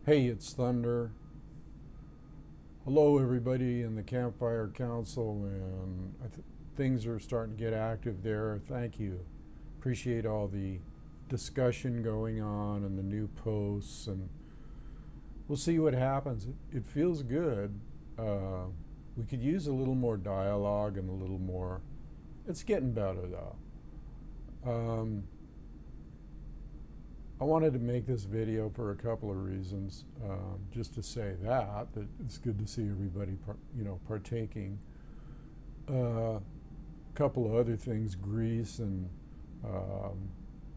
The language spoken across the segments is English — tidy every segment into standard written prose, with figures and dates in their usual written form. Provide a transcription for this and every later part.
Hey, it's Thunder. Hello, everybody in the Campfire Council, and things are starting to get active there. Thank you. Appreciate all the discussion going on and the new posts, and we'll see what happens. It feels good. We could use a little more dialogue and a little more. It's getting better, though. I wanted to make this video for a couple of reasons. Just to say that it's good to see everybody, partaking. A couple of other things: Greece and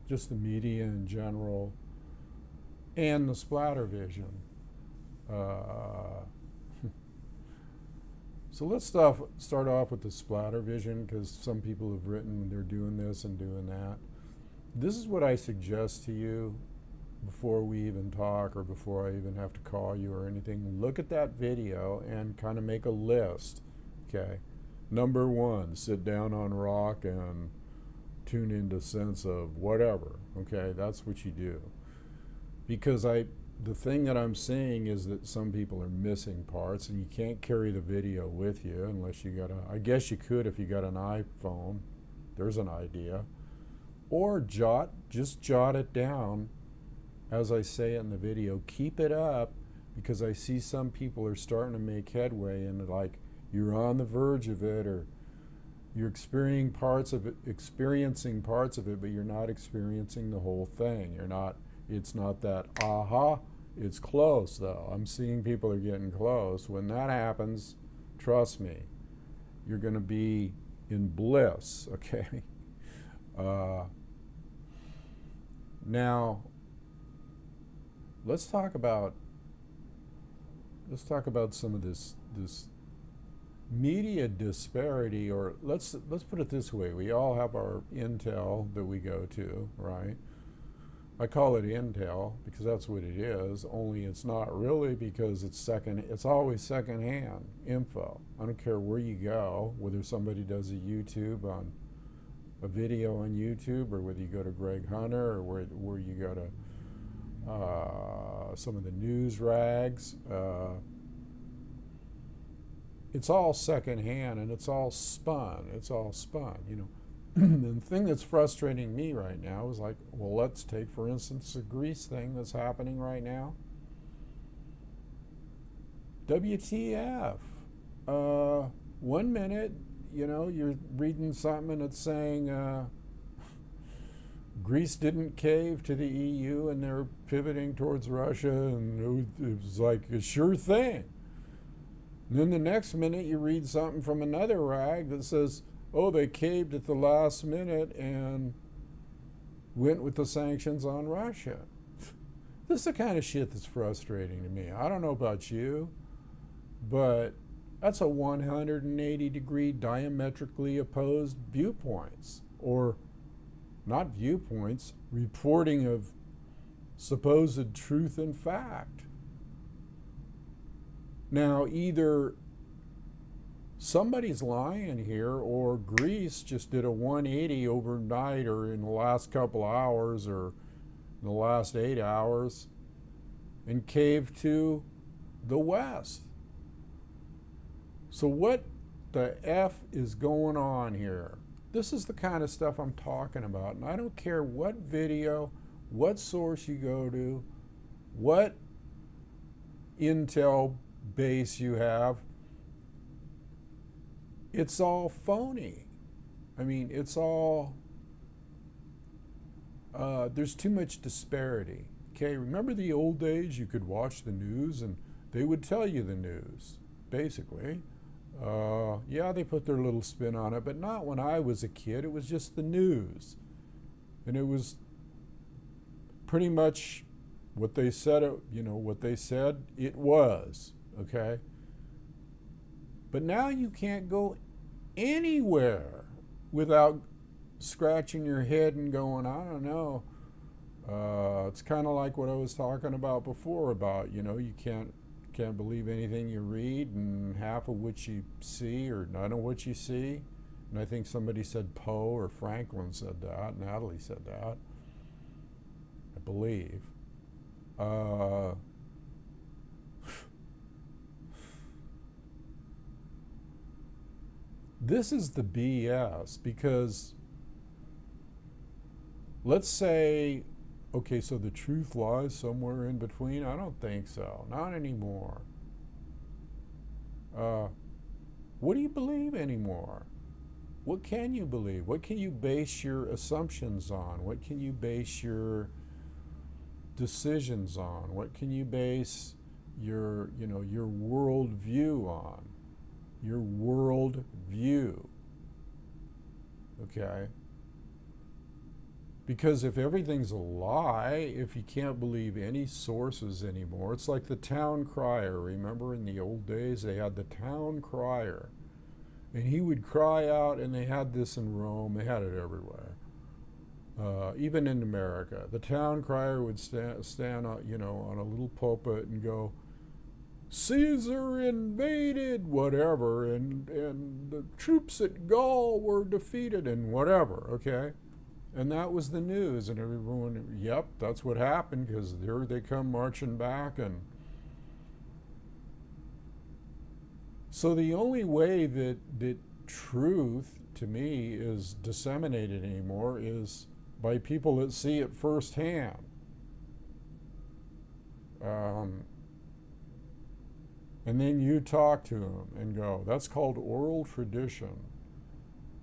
just the media in general, and the Splatter Vision. So let's start off with the Splatter Vision, because some people have written they're doing this and doing that. This is what I suggest to you before we even talk, or before I even have to call you or anything. Look at that video and kind of make a list. Okay. Number one, sit down on rock and tune into sense of whatever. Okay, that's what you do. Because the thing that I'm seeing is that some people are missing parts, and you can't carry the video with you unless you got I guess you could if you got an iPhone. There's an idea. Or just jot it down as I say it in the video. Keep it up, because I see some people are starting to make headway, and like you're on the verge of it, or you're experiencing parts of it, but you're not experiencing the whole thing. It's not that aha, it's close though. I'm seeing people are getting close. When that happens, trust me, you're going to be in bliss, okay? Now, let's talk about some of this media disparity, or let's put it this way: we all have our intel that we go to, right? I call it intel because that's what it is. Only it's not really, because it's always secondhand info. I don't care where you go, whether somebody does a video on YouTube, or whether you go to Greg Hunter, or where you go to some of the news rags. It's all secondhand, and it's all spun. And the thing that's frustrating me right now is, like, well, let's take, for instance, the Greece thing that's happening right now. WTF? 1 minute, you're reading something and it's saying Greece didn't cave to the EU and they're pivoting towards Russia, and it was like a sure thing. And then the next minute you read something from another rag that says, oh, they caved at the last minute and went with the sanctions on Russia. This is the kind of shit that's frustrating to me. I don't know about you, but that's a 180-degree diametrically opposed viewpoints, or not viewpoints, reporting of supposed truth and fact. Now, either somebody's lying here, or Greece just did a 180 overnight, or in the last couple hours, or in the last 8 hours, and caved to the West. So what the F is going on here? This is the kind of stuff I'm talking about, and I don't care what video, what source you go to, what intel base you have. It's all phony. I mean, it's all, there's too much disparity. Okay, remember the old days? You could watch the news and they would tell you the news, basically. Yeah, they put their little spin on it, but not when I was a kid. It was just the news. And it was pretty much what they said, it was, okay? But now you can't go anywhere without scratching your head and going, I don't know. It's kind of like what I was talking about before, about, you can't believe anything you read, and half of what you see, or none of what you see. And I think somebody said Poe or Franklin said that. Natalie said that, I believe. This is the BS, because let's say, okay, so the truth lies somewhere in between. I don't think so. Not anymore. What do you believe anymore? What can you believe? What can you base your assumptions on? What can you base your decisions on? What can you base your, your world view on? Your world view. Okay? Because if everything's a lie, if you can't believe any sources anymore, it's like the town crier. Remember in the old days, they had the town crier. And he would cry out, and they had this in Rome, they had it everywhere. Even in America. The town crier would stand on a little pulpit and go, Caesar invaded whatever, and the troops at Gaul were defeated, and whatever, okay? And that was the news, and everyone, yep, that's what happened, because there they come marching back. And so the only way that truth, to me, is disseminated anymore is by people that see it firsthand. And then you talk to them and go, that's called oral tradition.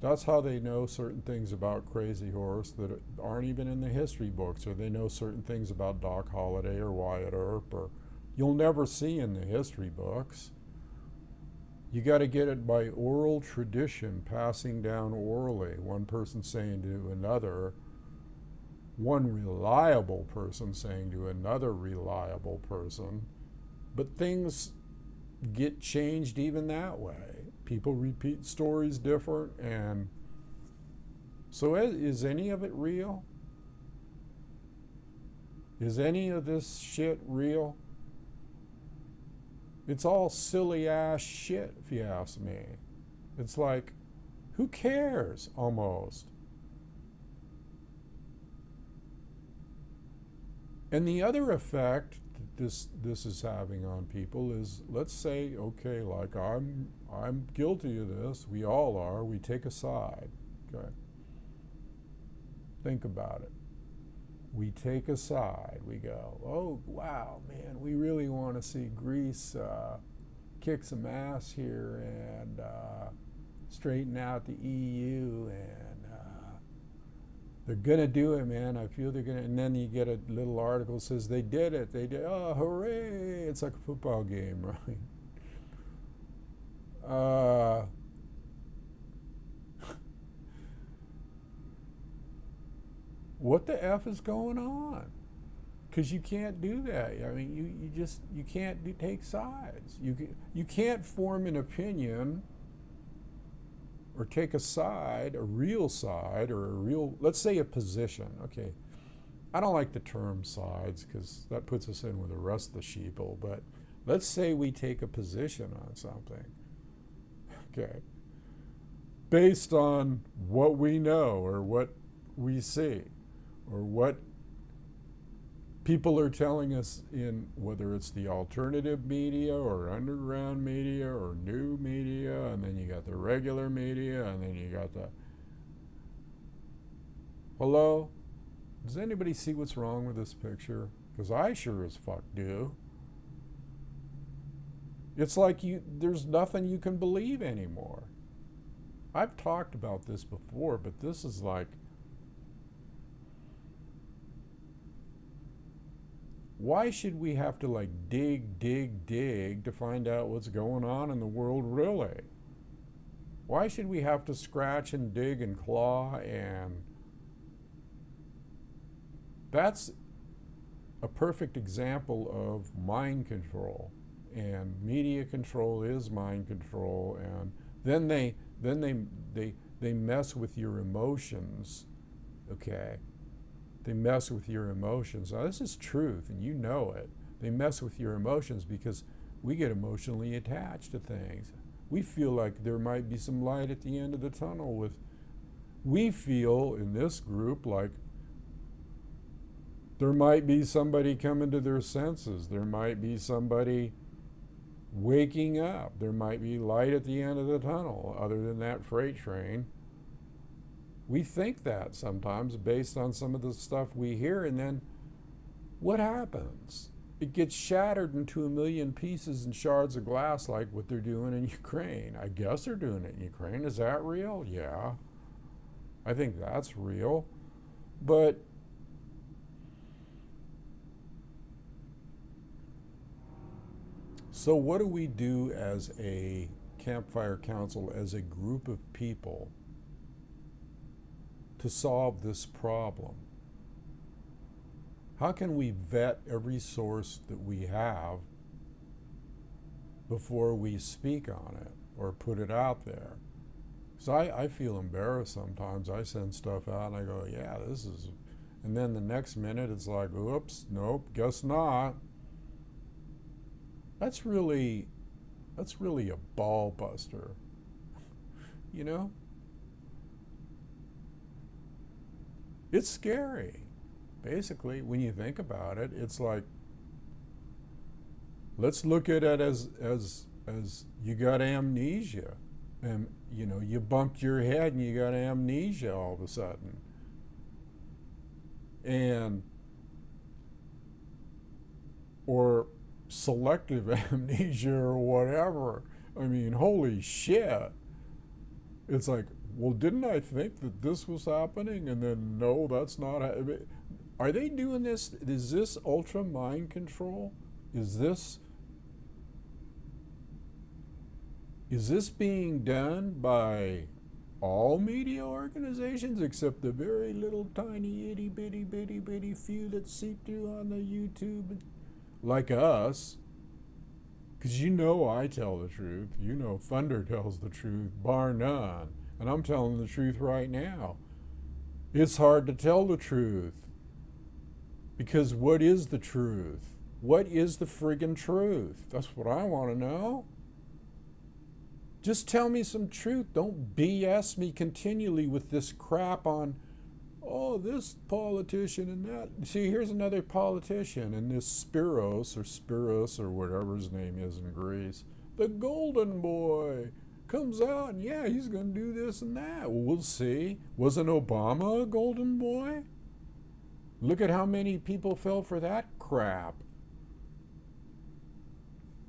That's how they know certain things about Crazy Horse that aren't even in the history books, or they know certain things about Doc Holliday or Wyatt Earp, or you'll never see in the history books. You got to get it by oral tradition, passing down orally, one person saying to another, one reliable person saying to another reliable person. But things get changed even that way. People repeat stories different, and so is any of it real? Is any of this shit real? It's all silly ass shit, if you ask me. It's like, who cares, almost? And the other effect this is having on people is, let's say, okay, like I'm guilty of this, we all are, we take a side, okay? Think about it. We take a side, we go, oh, wow, man, we really want to see Greece kick some ass here and straighten out the EU, and they're going to do it, man. I feel they're going to. And then you get a little article that says they did it. They did. Oh, hooray. It's like a football game, right? What the F is going on? Because you can't do that. I mean, you can't take sides. You can't form an opinion or take a side, a real side, or a real, let's say a position, okay. I don't like the term sides because that puts us in with the rest of the sheeple, but let's say we take a position on something, okay, based on what we know or what we see or what people are telling us in, whether it's the alternative media or underground media or new media, and then you got the regular media, and then you got the... Hello? Does anybody see what's wrong with this picture? Because I sure as fuck do. It's like there's nothing you can believe anymore. I've talked about this before, but this is like... Why should we have to like dig to find out what's going on in the world, really? Why should we have to scratch and dig and claw? And that's a perfect example of mind control. And media control is mind control. And then they mess with your emotions, okay? They mess with your emotions. Now, this is truth, and you know it. They mess with your emotions because we get emotionally attached to things. We feel like there might be some light at the end of the tunnel. We feel in this group like there might be somebody coming to their senses. There might be somebody waking up. There might be light at the end of the tunnel other than that freight train. We think that sometimes based on some of the stuff we hear, and then what happens? It gets shattered into a million pieces and shards of glass like what they're doing in Ukraine. I guess they're doing it in Ukraine. Is that real? Yeah. I think that's real. But so what do we do as a Campfire Council, as a group of people, to solve this problem? How can we vet every source that we have before we speak on it or put it out there? So I feel embarrassed sometimes. I send stuff out and I go, yeah, this is, and then the next minute it's like, oops, nope, guess not. That's really a ball buster, you know? It's scary. Basically, when you think about it, it's like, let's look at it as you got amnesia. And, you know, you bumped your head and you got amnesia all of a sudden. And, or selective amnesia or whatever. I mean, holy shit. It's like, well, didn't I think that this was happening? And then, no, that's not. Are they doing this? Is this ultra mind control? Is this being done by all media organizations except the very little tiny itty bitty few that seep through on the YouTube, like us? Because you know I tell the truth. You know Thunder tells the truth, bar none. And I'm telling the truth right now. It's hard to tell the truth. Because what is the truth? What is the friggin' truth? That's what I want to know. Just tell me some truth. Don't BS me continually with this crap on, oh, this politician and that. See, here's another politician, and this Spiros or whatever his name is in Greece, the golden boy, comes out and yeah, he's going to do this and that. Well, we'll see. Wasn't Obama a golden boy? Look at how many people fell for that crap.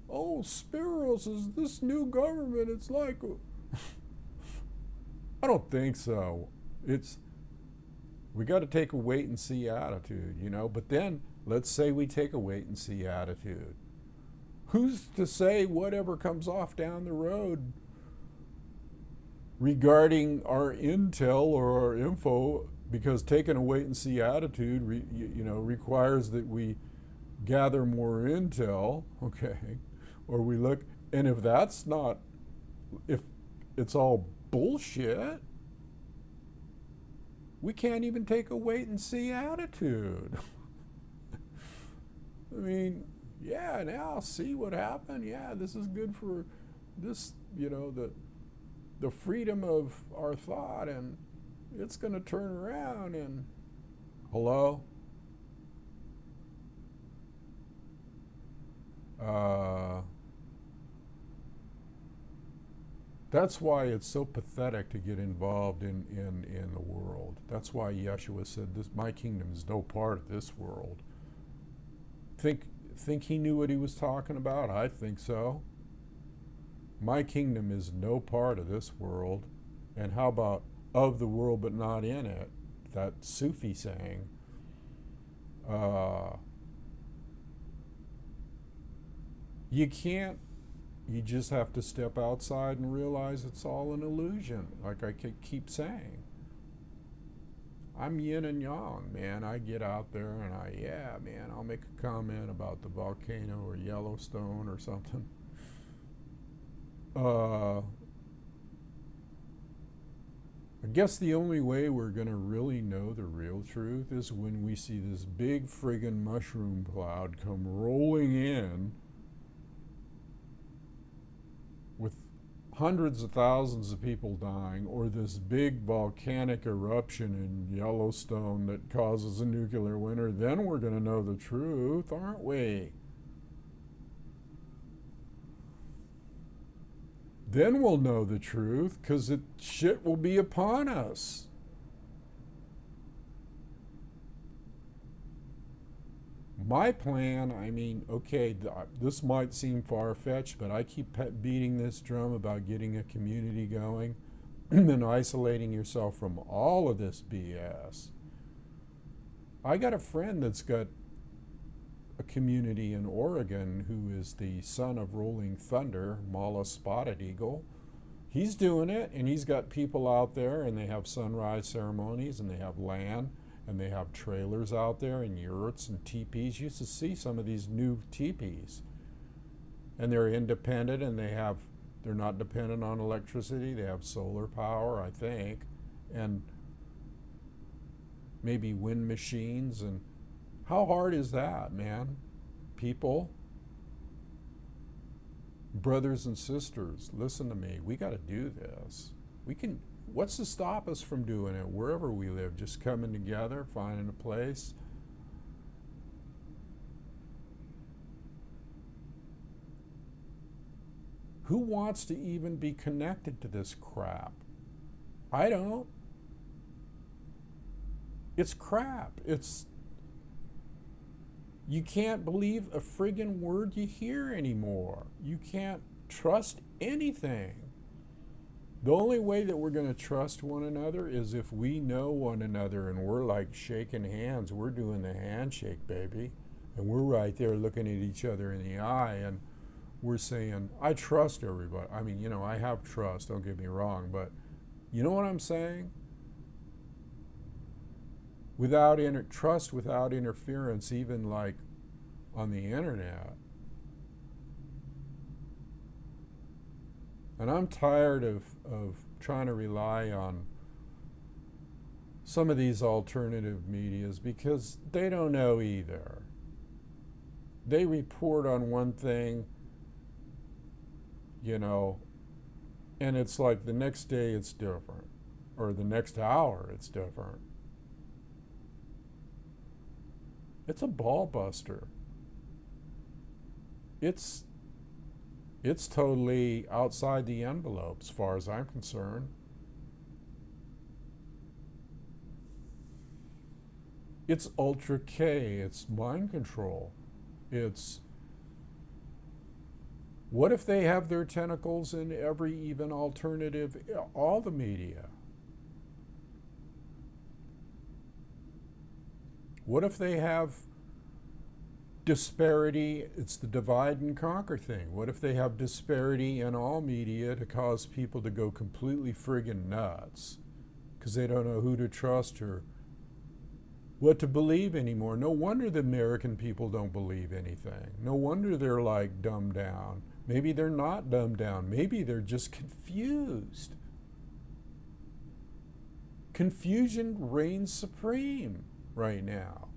Oh, Spiros is this new government. It's like, I don't think so. We got to take a wait and see attitude, you know. But then let's say we take a wait and see attitude. Who's to say whatever comes off down the road regarding our intel or our info? Because taking a wait and see attitude, requires that we gather more intel, okay, or we look, and if it's all bullshit, we can't even take a wait and see attitude. I mean, yeah, now see what happened. Yeah, this is good for this, the freedom of our thought, and it's going to turn around and, hello? That's why it's so pathetic to get involved in the world. That's why Yeshua said, my kingdom is no part of this world. Think he knew what he was talking about? I think so. My kingdom is no part of this world. And how about of the world but not in it? That Sufi saying. You just have to step outside and realize it's all an illusion, like I keep saying. I'm yin and yang, man. I get out there and I'll make a comment about the volcano or Yellowstone or something. I guess the only way we're going to really know the real truth is when we see this big friggin' mushroom cloud come rolling in with hundreds of thousands of people dying, or this big volcanic eruption in Yellowstone that causes a nuclear winter. Then we're going to know the truth, aren't we? Then we'll know the truth, because shit will be upon us. My plan, I mean, okay, this might seem far-fetched, but I keep beating this drum about getting a community going and isolating yourself from all of this BS. I got a friend that's got a community in Oregon who is the son of Rolling Thunder, Mala Spotted Eagle. He's doing it, and he's got people out there, and they have sunrise ceremonies, and they have land, and they have trailers out there, and yurts and teepees. You used to see some of these new teepees. And they're independent, and they're not dependent on electricity. They have solar power, I think, and maybe wind machines. And how hard is that, man? People, brothers and sisters, listen to me. We got to do this. What's to stop us from doing it wherever we live? Just coming together, finding a place. Who wants to even be connected to this crap? I don't. It's crap. You can't believe a friggin' word you hear anymore. You can't trust anything. The only way that we're going to trust one another is if we know one another and we're like shaking hands. We're doing the handshake, baby. And we're right there looking at each other in the eye, and we're saying, I trust everybody. I mean, I have trust, don't get me wrong, but you know what I'm saying? Trust without interference, even like on the internet. And I'm tired of trying to rely on some of these alternative medias because they don't know either. They report on one thing, and it's like the next day it's different, or the next hour it's different. It's a ball buster. It's totally outside the envelope as far as I'm concerned. It's ultra K. It's mind control. What if they have their tentacles in every even alternative, all the media? What if they have disparity? It's the divide and conquer thing. What if they have disparity in all media to cause people to go completely friggin' nuts because they don't know who to trust or what to believe anymore? No wonder the American people don't believe anything. No wonder they're like dumbed down. Maybe they're not dumbed down. Maybe they're just confused. Confusion reigns supreme right now.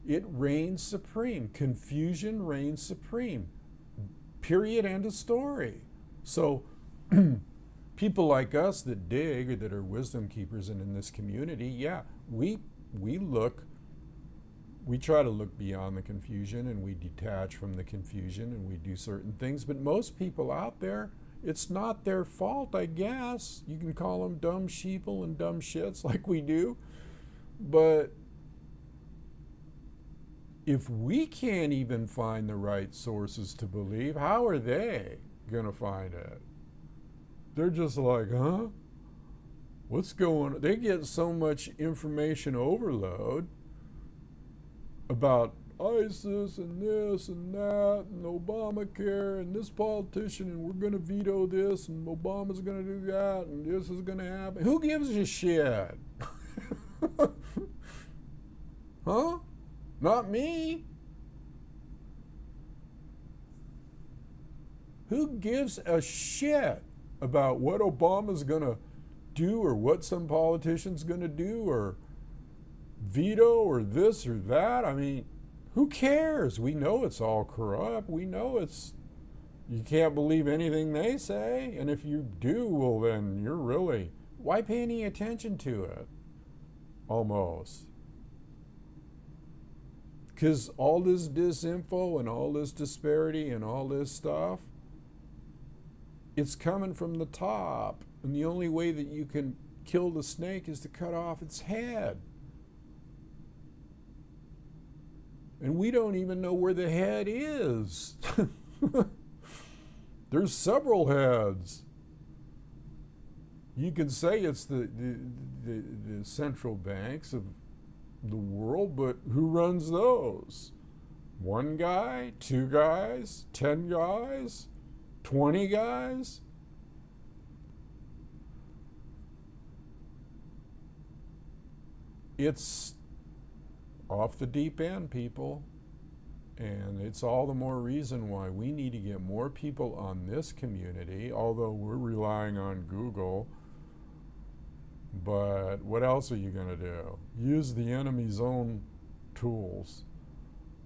It reigns supreme. Confusion reigns supreme. Period. End of story. So people like us that dig or that are wisdom keepers and in this community, yeah, we try to look beyond the confusion, and we detach from the confusion, and we do certain things. But most people out there, it's not their fault, I guess. You can call them dumb sheeple and dumb shits like we do. But if we can't even find the right sources to believe, how are they going to find it? They're just like, huh? What's going on? They get so much information overload about ISIS and this and that and Obamacare and this politician, and we're going to veto this, and Obama's going to do that, and this is going to happen. Who gives a shit? Huh? Not me. Who gives a shit about what Obama's going to do or what some politician's going to do or veto or this or that? I mean, who cares? We know it's all corrupt. We know you can't believe anything they say. And if you do, well, then you're really, why pay any attention to it? Almost. Because all this disinfo and all this disparity and all this stuff, It's coming from the top. And the only way that you can kill the snake is to cut off its head. And we don't even know where the head is. There's several heads. You can say it's the central banks of the world, but who runs those? One guy? 2 guys? 10 guys? 20 guys? It's off the deep end, people. And it's all the more reason why we need to get more people on this community, although we're relying on Google. But what else are you going to do? Use the enemy's own tools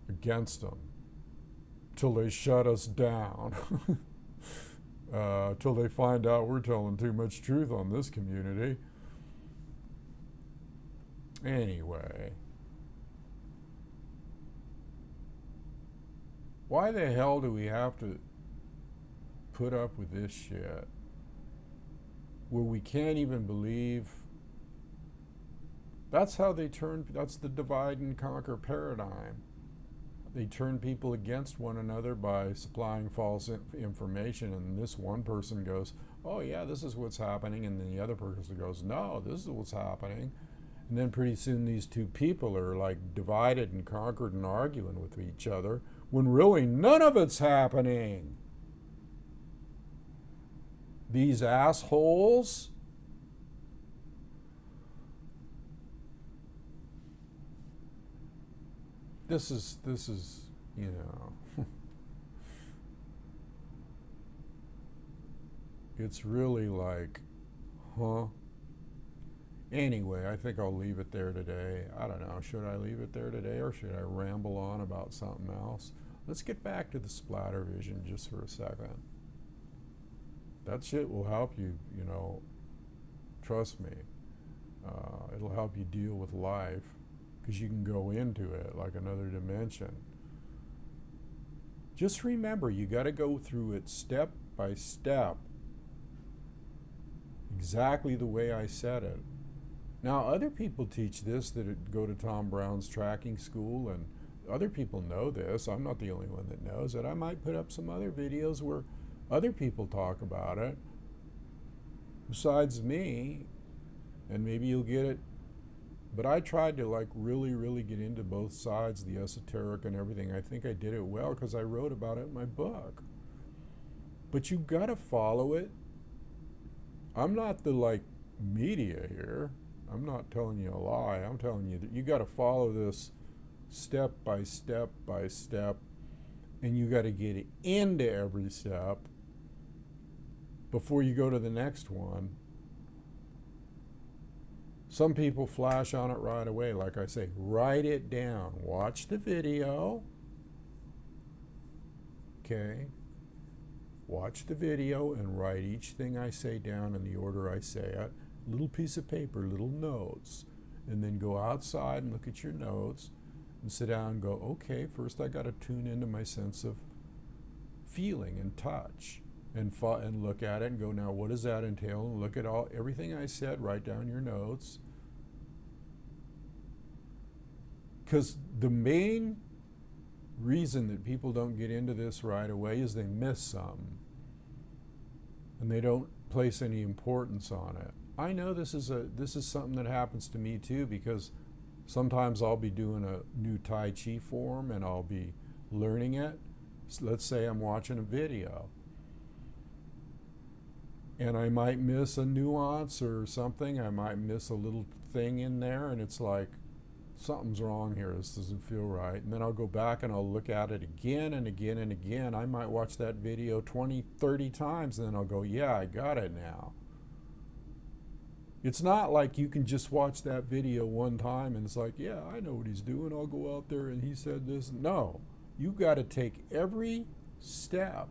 against them till they shut us down, till they find out we're telling too much truth on this community. Anyway, why the hell do we have to put up with this shit where we can't even believe? That's how they turn, that's the divide and conquer paradigm. They turn people against one another by supplying false information, and this one person goes, oh yeah, this is what's happening, and then the other person goes, no, this is what's happening. And then pretty soon these two people are like divided and conquered and arguing with each other when really none of it's happening. These assholes. This is, you know, it's really like, huh? Anyway, I think I'll leave it there today. I don't know, should I leave it there today or should I ramble on about something else? Let's get back to the Splatter Vision just for a second. That shit will help you, you know, trust me. It'll help you deal with life because you can go into it like another dimension. Just remember, you got to go through it step by step, exactly the way I said it. Now, other people teach this that go to Tom Brown's tracking school, and other people know this. I'm not the only one that knows it. I might put up some other videos where other people talk about it besides me, and maybe you'll get it. But I tried to like really get into both sides, the esoteric and everything. I think I did it well because I wrote about it in my book. But you got to follow it. I'm not the like media here. I'm not telling you a lie. I'm telling you that you got to follow this step by step by step, and you got to get into every step before you go to the next one. Some people flash on it right away. Like I say, write it down. Watch the video. Okay? Watch the video and write each thing I say down in the order I say it. Little piece of paper, little notes. And then go outside and look at your notes and sit down and go, okay, first I got to tune into my sense of feeling and touch and look at it and go, now what does that entail? And look at everything I said, write down your notes. Because the main reason that people don't get into this right away is they miss something and they don't place any importance on it. I know this is something that happens to me too, because sometimes I'll be doing a new Tai Chi form and I'll be learning it. So let's say I'm watching a video and I might miss a nuance or something. I might miss a little thing in there and it's like, something's wrong here, this doesn't feel right. And then I'll go back and I'll look at it again and again and again. I might watch that video 20, 30 times and then I'll go, yeah, I got it now. It's not like you can just watch that video one time and it's like, yeah, I know what he's doing. I'll go out there and he said this. No, you got to take every step.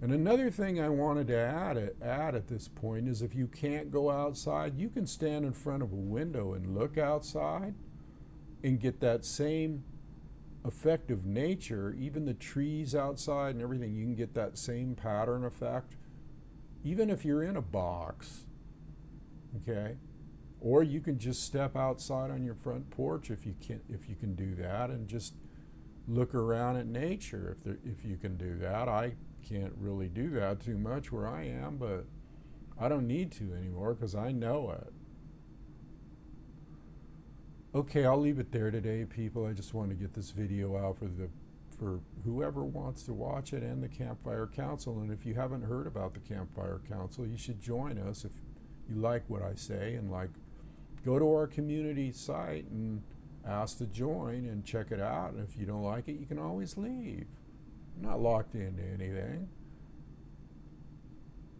And another thing I wanted to add at this point is if you can't go outside, you can stand in front of a window and look outside and get that same effect of nature, even the trees outside and everything, you can get that same pattern effect, even if you're in a box, okay? Or you can just step outside on your front porch if you can do that, and just look around at nature if you can do that. I can't really do that too much where I am, but I don't need to anymore because I know it. Okay, I'll leave it there today, people. I just wanted to get this video out for whoever wants to watch it, and the Campfire Council. And if you haven't heard about the Campfire Council, you should join us if you like what I say, and go to our community site and ask to join and check it out. And if you don't like it, you can always leave. I'm not locked into anything.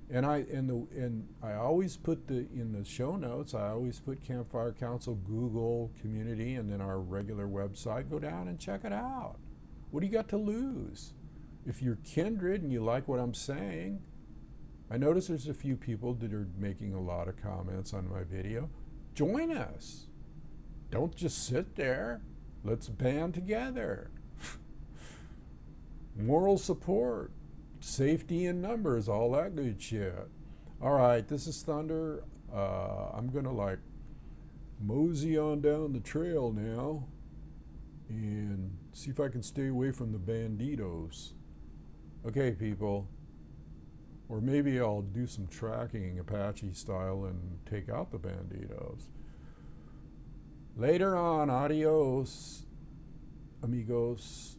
And I always put in the show notes, I always put Campfire Council, Google community, and then our regular website. Go down and check it out. What do you got to lose? If you're kindred and you like what I'm saying, I notice there's a few people that are making a lot of comments on my video. Join us. Don't just sit there. Let's band together. Moral support. Safety in numbers, all that good shit. All right, this is Thunder. I'm gonna mosey on down the trail now and see if I can stay away from the banditos. Okay, people. Or maybe I'll do some tracking Apache style and take out the banditos. Later on, adios, amigos.